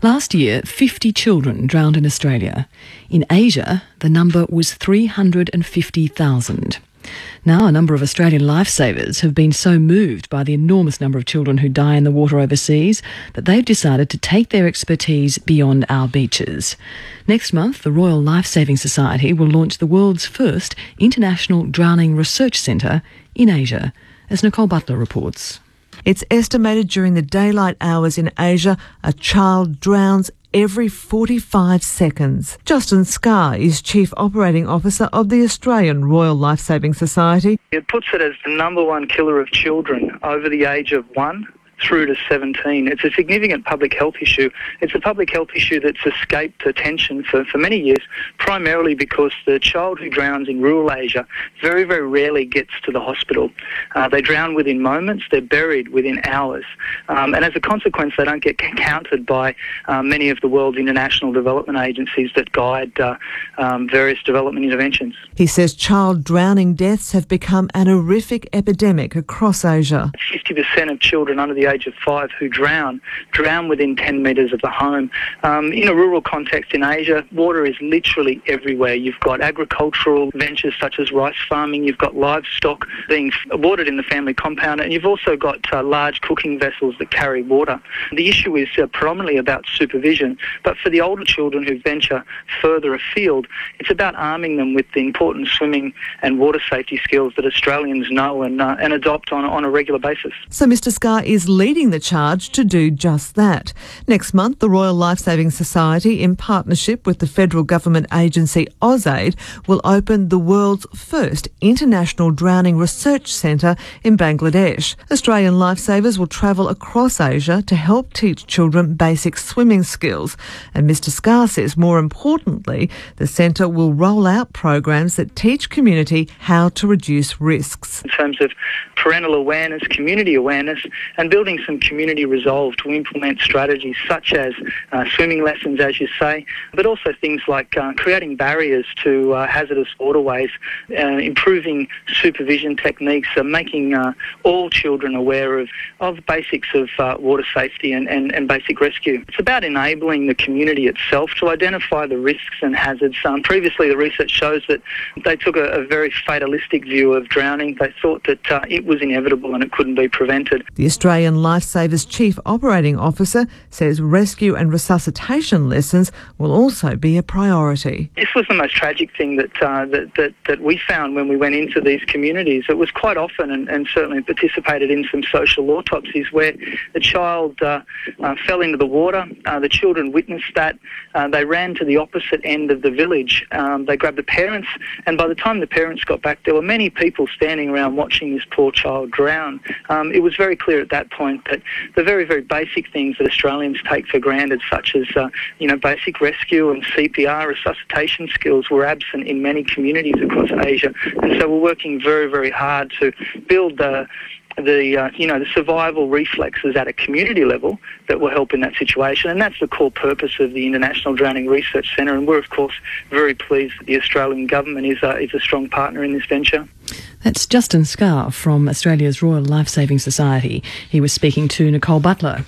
Last year, 50 children drowned in Australia. In Asia, the number was 350,000. Now, a number of Australian lifesavers have been so moved by the enormous number of children who die in the water overseas that they've decided to take their expertise beyond our beaches. Next month, the Royal Lifesaving Society will launch the world's first international drowning research centre in Asia, as Nicole Butler reports. It's estimated during the daylight hours in Asia, a child drowns every 45 seconds. Justin Scarr is Chief Operating Officer of the Australian Royal Lifesaving Society. It puts it as the number one killer of children over the age of 1 through to 17. It's a significant public health issue. It's a public health issue that's escaped attention for many years, primarily because the child who drowns in rural Asia very, very rarely gets to the hospital. They drown within moments, they're buried within hours. And as a consequence, they don't get counted by many of the world's international development agencies that guide various development interventions. He says child drowning deaths have become an horrific epidemic across Asia. 50% of children under the age of 5 who drown within 10 metres of the home. In a rural context in Asia, water is literally everywhere. You've got agricultural ventures such as rice farming, you've got livestock being watered in the family compound, and you've also got large cooking vessels that carry water. The issue is predominantly about supervision, but for the older children who venture further afield, it's about arming them with the important swimming and water safety skills that Australians know and adopt on a regular basis. So Mr Scarr is leading the charge to do just that. Next month, the Royal Lifesaving Society, in partnership with the federal government agency AusAid, will open the world's first international drowning research centre in Bangladesh. Australian lifesavers will travel across Asia to help teach children basic swimming skills. And Mr Scarr says, more importantly, the centre will roll out programs that teach community how to reduce risks. In terms of parental awareness, community awareness, and building some community resolve to implement strategies such as swimming lessons, as you say, but also things like creating barriers to hazardous waterways, improving supervision techniques, making all children aware of basics of water safety and basic rescue. It's about enabling the community itself to identify the risks and hazards. Previously, the research shows that they took a very fatalistic view of drowning. They thought that it was inevitable and it couldn't be prevented. The Australian Lifesavers Chief Operating Officer says rescue and resuscitation lessons will also be a priority. This was the most tragic thing that we found when we went into these communities. It was quite often, and certainly participated in some social autopsies, where the child fell into the water. The children witnessed that. They ran to the opposite end of the village. They grabbed the parents, and by the time the parents got back, there were many people standing around watching this poor child drown. It was very clear at that point that the very, very basic things that Australians take for granted, such as basic rescue and CPR resuscitation skills, were absent in many communities across Asia. And so we're working very, very hard to build the survival reflexes at a community level that will help in that situation. And that's the core purpose of the International Drowning Research Centre. And we're, of course, very pleased that the Australian government is a strong partner in this venture. That's Justin Scarr from Australia's Royal Lifesaving Society. He was speaking to Nicole Butler.